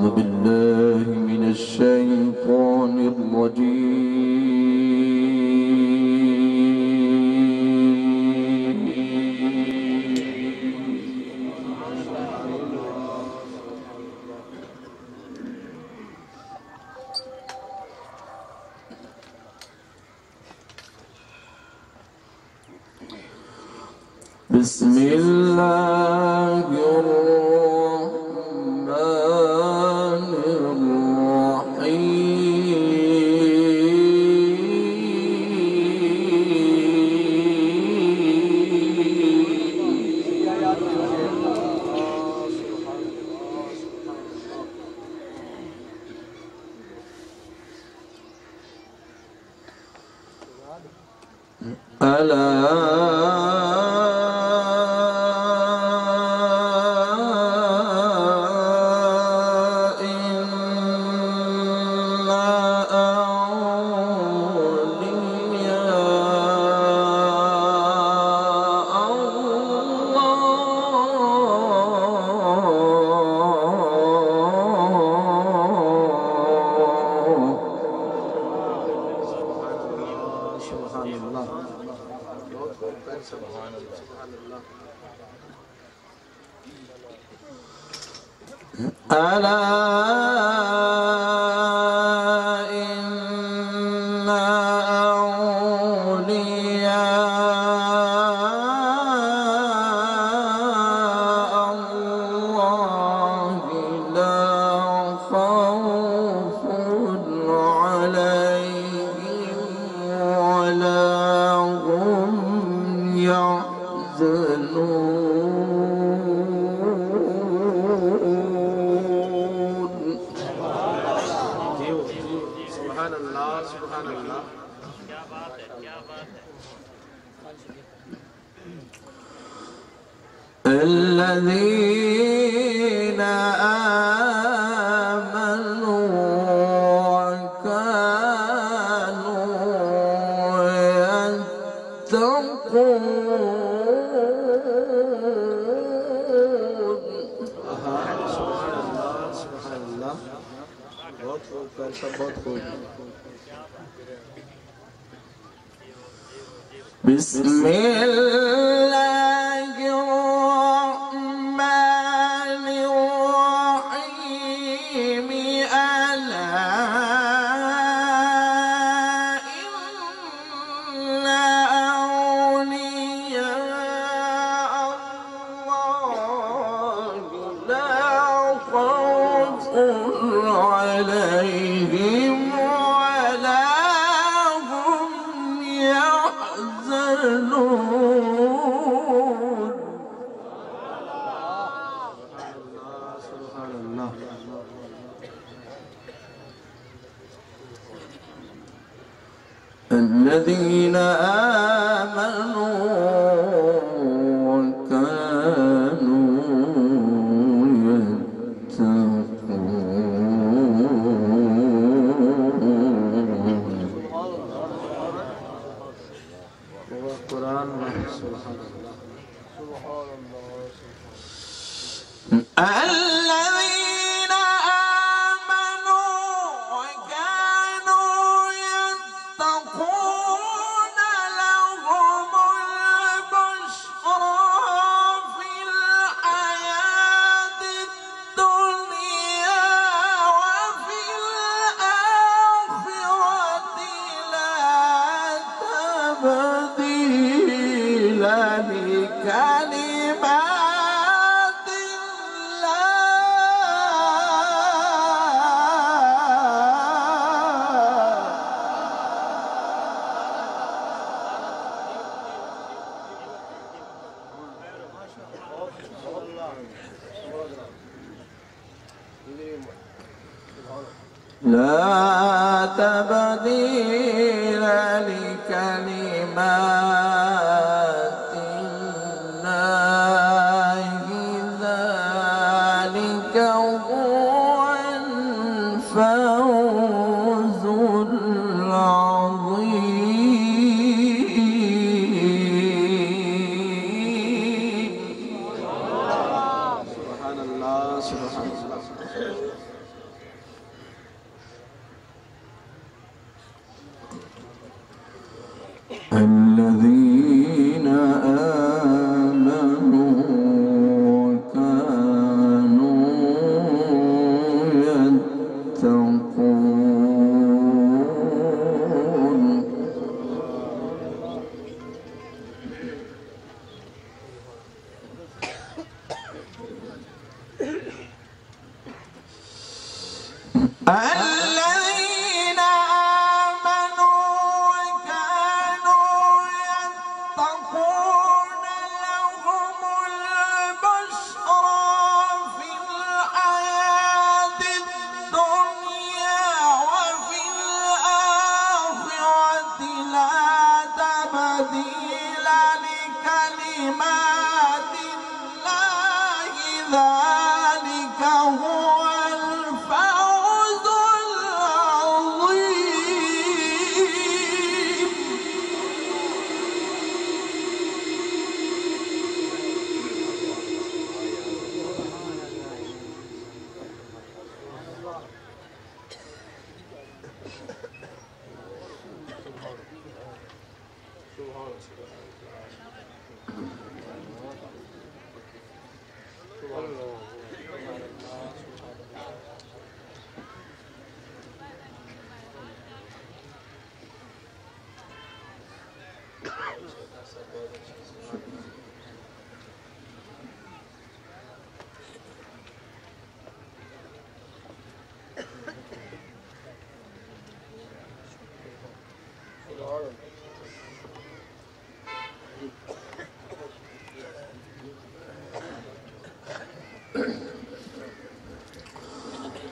أعوذ بالله من الشيطان الرجيم. بسم الله الرحمن الرحيم. ألا إن أولياء الله لا خوف عليهم ولا هم يحزنون. الذين آمنوا وكانوا يتقون. سبحان الله. بسم الله الرحمن الرحيم. ألا إن أولياء الله لا خوف عليهم ولا هم يحزنون. سبحان الله. الذين آمنوا وكانوا الذين آمنوا وكانوا يتقون لهم البشرى في الحياة الدنيا وفي الآخرة لا تبديل لكلمات لا تبديل لكلمات الله. ذلك هو الفوز العظيم. سبحان الله. سبحان الله. الذين آمنوا وكانوا يتقون الذين آمنوا وكانوا يتقون لهم البشرى في الحياة الدنيا وفي الآخرة لا تبديل لكلمات الله ذلك هو الفوز العظيم.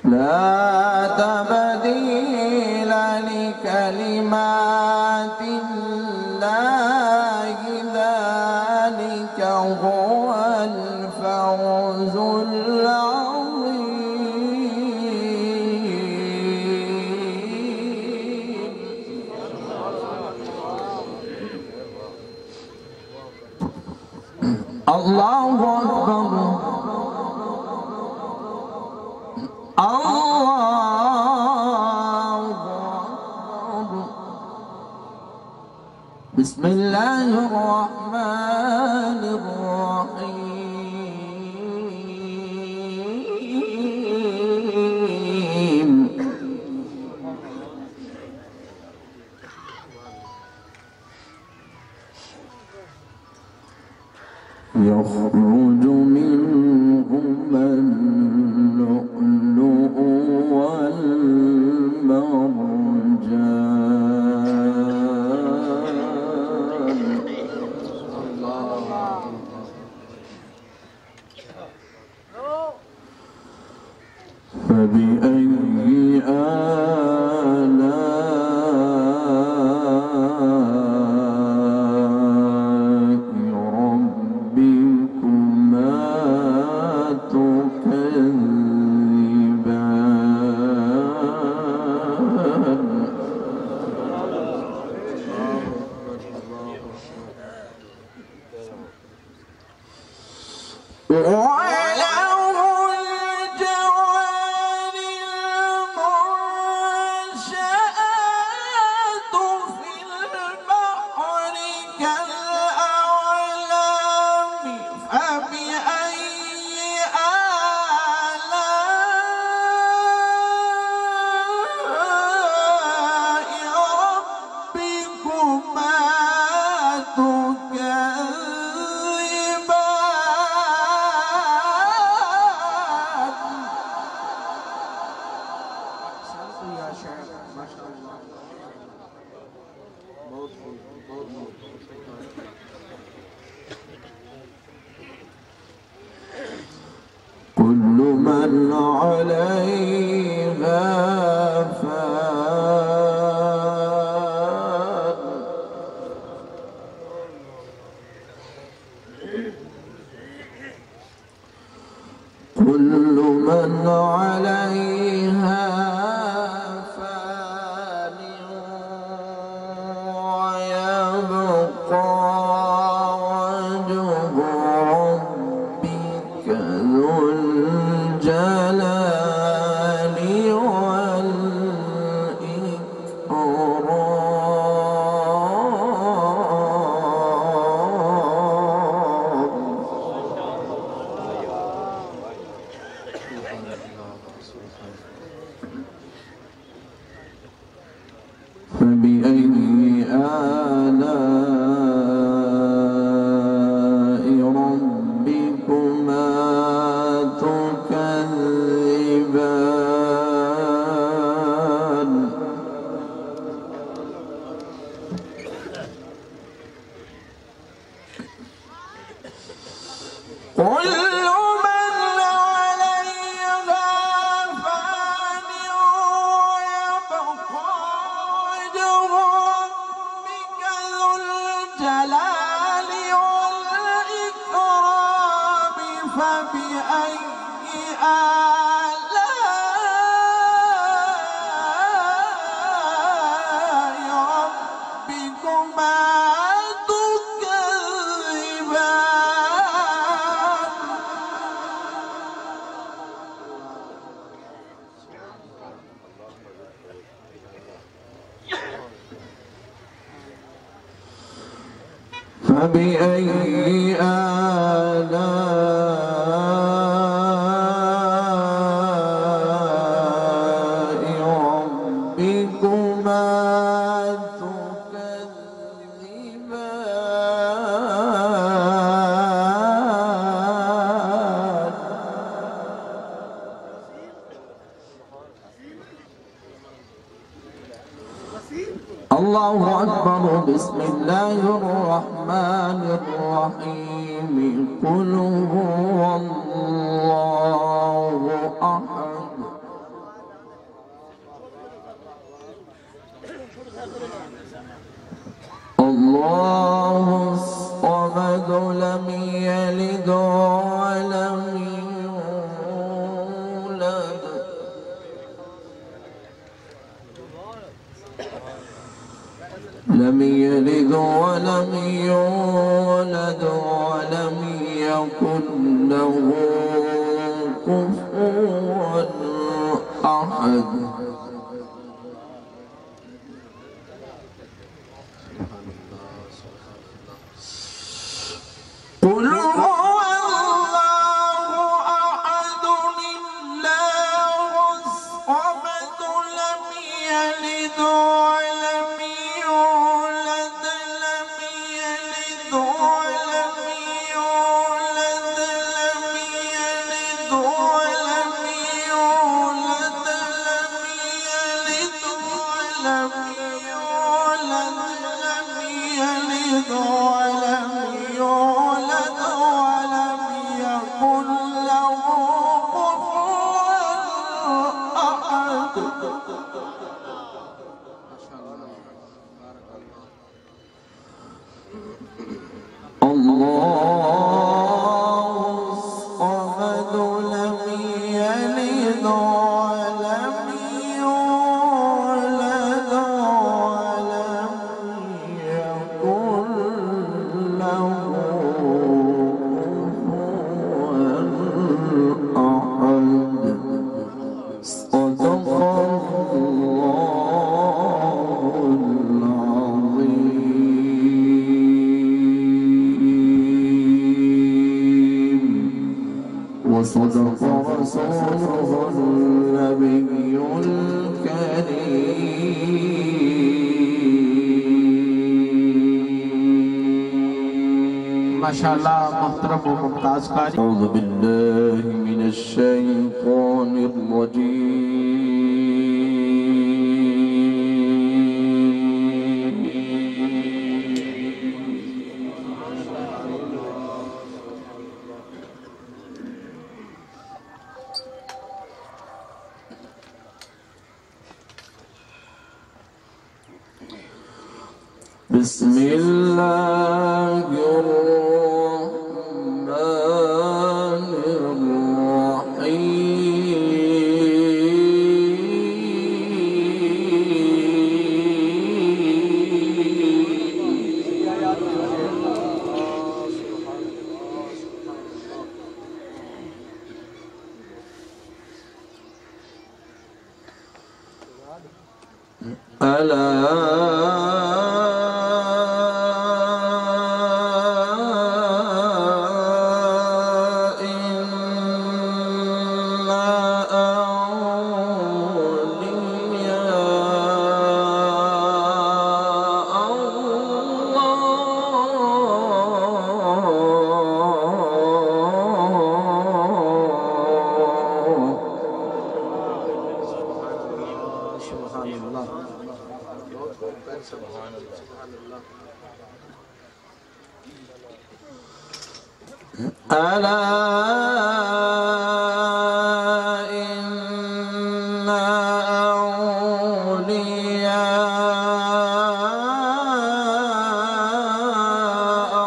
لا تبديل لكلمات الله ذلك هو الفوز العظيم. الله أكبر. الله أكبر. بسم الله الرحمن الرحيم. يخرج منهما اللؤلؤ والمرجان. فبأي آلاء ربكما تكذبان. وله الجوار المنشآت في البحر كالأعلام. فبأي آلاء ربكما كل من عليها فان. كل من عليها فان ويبقى وجه ربك ذو الجلال فبأي آلاء ربكما تكذبان قل فبأي آلاء ربكما تكذبان فبأي آلاء ربكما تكذبان الله أكبر بسم الله الرحمن الرحيم قل هو الله أحد الله الصمد لم يلد ولم يولد لم يلد ولم يولد ولم يكن له كفوا أحد قل هو الله أحد الله الصمد لم يلد ولم يولد لم يلد ولم يولد لم يلد ولم يولد لم يلد ولم يولد لم يلد ولم يولد ولم يكن له كفوا أحد الله الصمد لم يلد ولم يولد ولم يكن له كفوا أحد صدق الله العظيم وصدق رسوله النبي الكريم ما شاء الله محترم وممتاز قاری أعوذ بالله من الشيطان الرجيم بسم الله الرحمن الرحيم ألا إنا ألا إن أولياء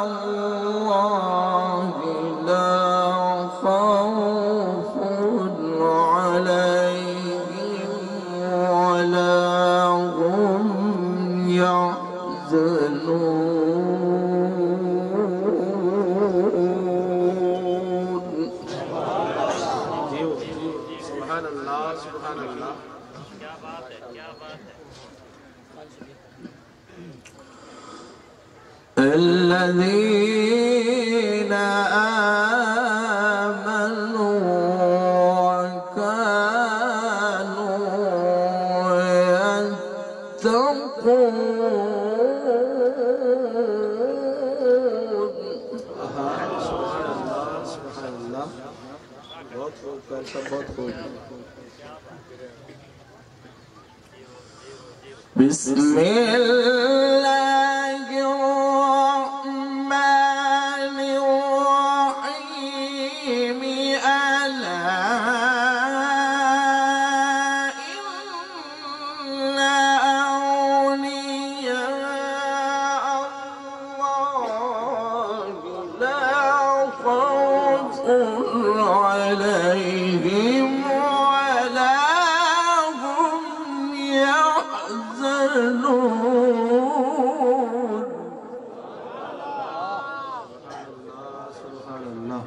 الله لا خوف عليهم ولا هم يحزنون. الذين آمنوا وكانوا يتقون. سبحان الله बहुत खूब कर सब बहुत खूब. بسم الله الرحمن الرحيم. ألا إن أولياء الله لا خوف عليهم ولا هم يحزنون. سبحان الله.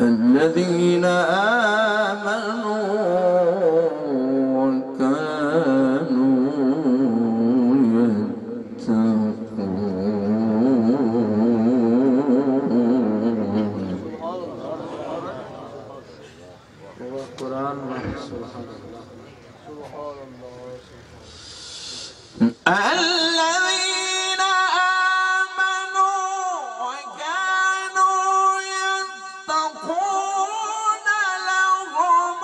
الذين آمنوا وكانوا يتقون. القرآن سبحان الله. الذين آمنوا وكانوا يتقون لهم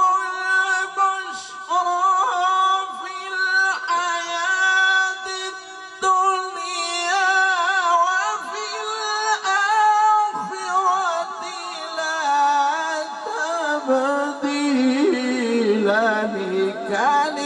البشرى في الحياة الدنيا وفي الآخرة لا تبديل لكلمات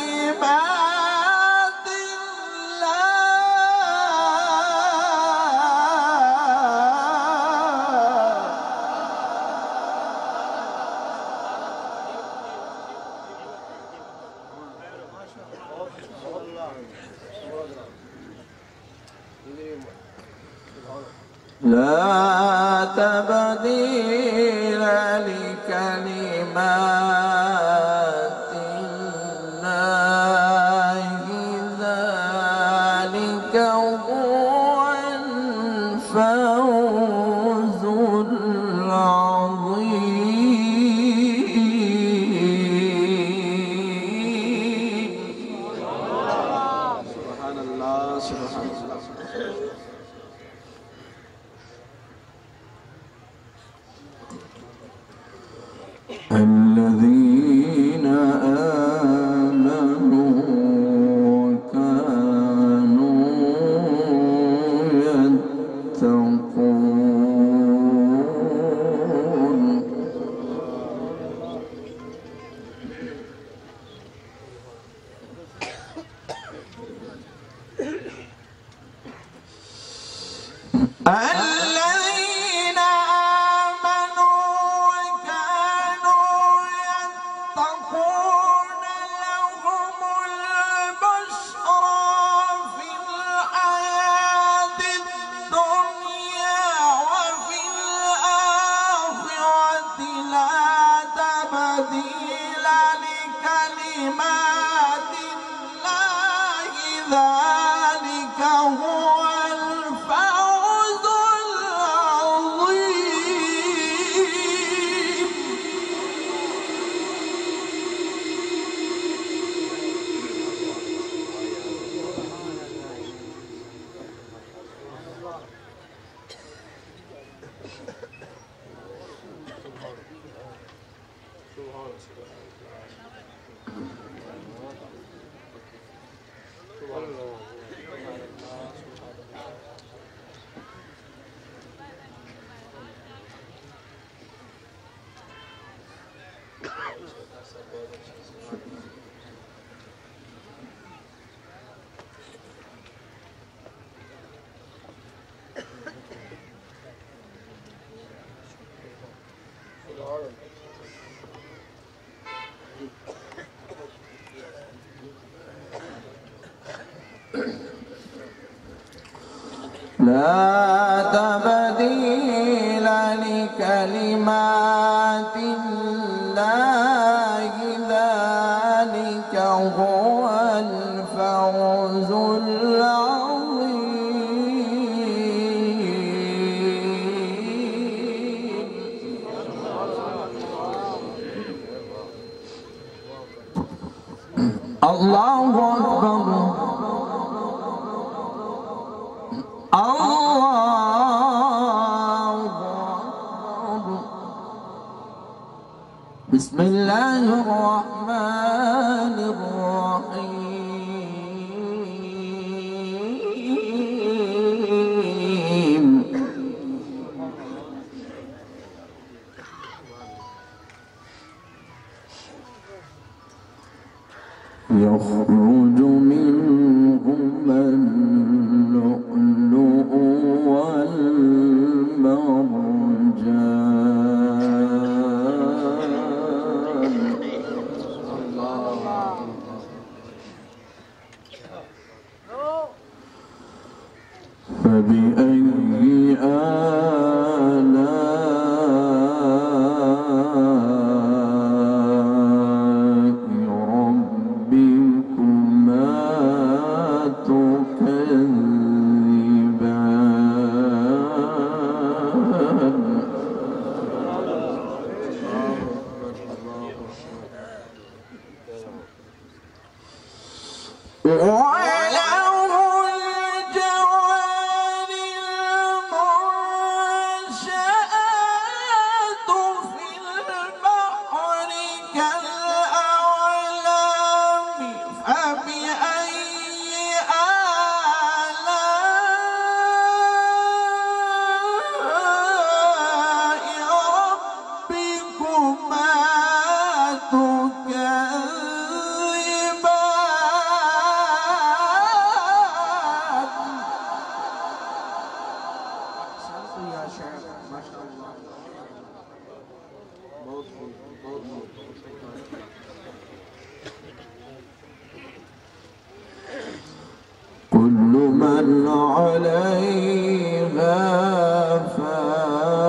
لا تبديل لكلمات الله ذلك هو الفوز العظيم. سبحان الله. سبحان الله. الذين آمنوا وكانوا يتقون. الذين آمنوا وكانوا يتقون لهم البشرى في الحياة الدنيا وفي الآخرة لا تبديل لكلمات الله ذلك هو الفوز العظيم. لا تبديل لكلمات الله ذلك هو الفوز العظيم. الله أكبر. بسم الله الرحمن الرحيم. يخرج منهما اللؤلؤ والمرجان. فبأي آلاء ربكما تكذبان. كل من عليها فان.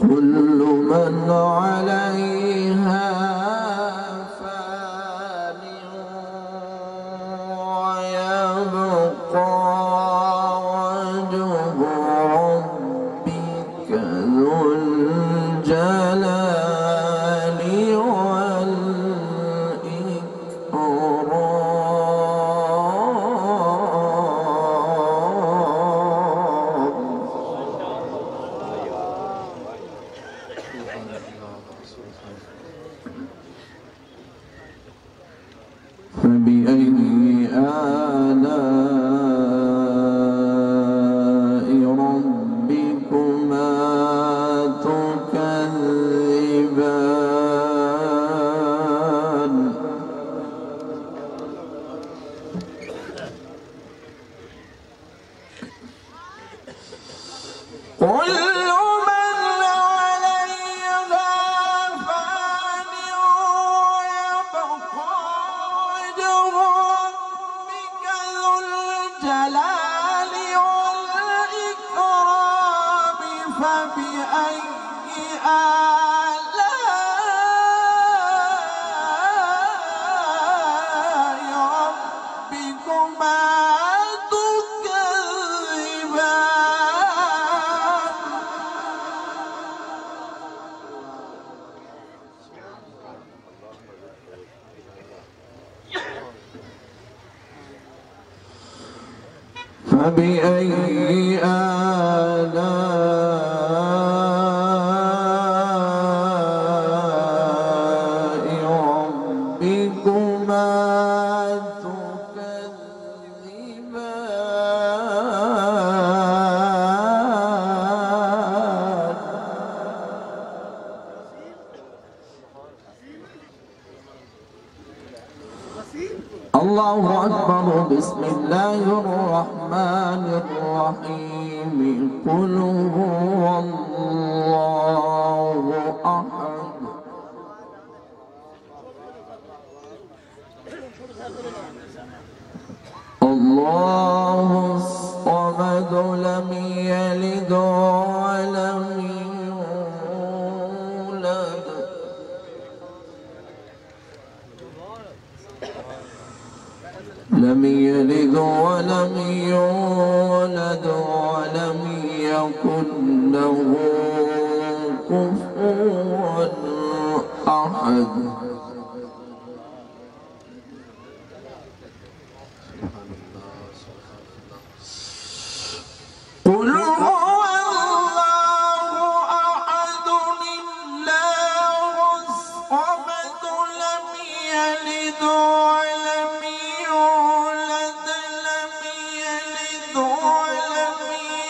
كل من عليها فان ويبقى وجه ربك ذو الجلال والإكرام. فبأي آلاء ربكما تكذبان. كل من عليها فان ويبقى وجه ربك ذو الجلال والإكرام. فبأي آلاء ربكما فبأي آلاء ربكما تكذبان. الله أكبر. بسم الله الرحمن الرحيم. قل هو الله أحد الله الصمد لم يلد ولم يولد ولم يولد ولم يكن له كفوا أحد. قل هو الله أحد الله الصمد لم يلد ولم يولد لم يلد ولم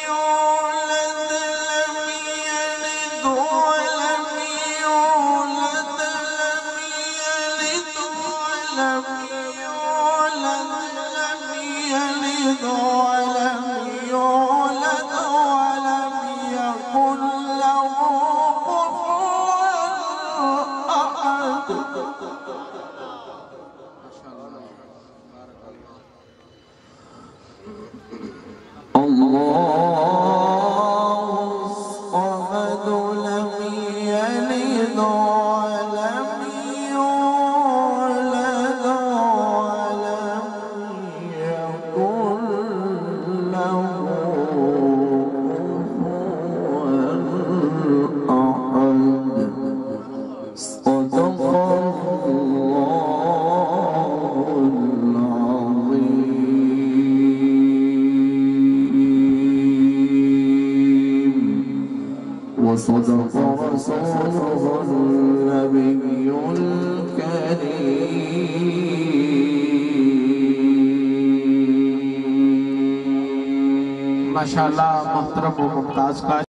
يولد لم يلد ولم يولد لم يلد ولم يولد لم يلد ولم يولد ولم يكن له كفوا أحد. الله الصمد لم يلد ولم يولد ولم يكن له كفوا أحد. صدق الله العظيم وصدق رسوله النبي الكريم. माशाअल्लाह मोहतरम व मुमताज का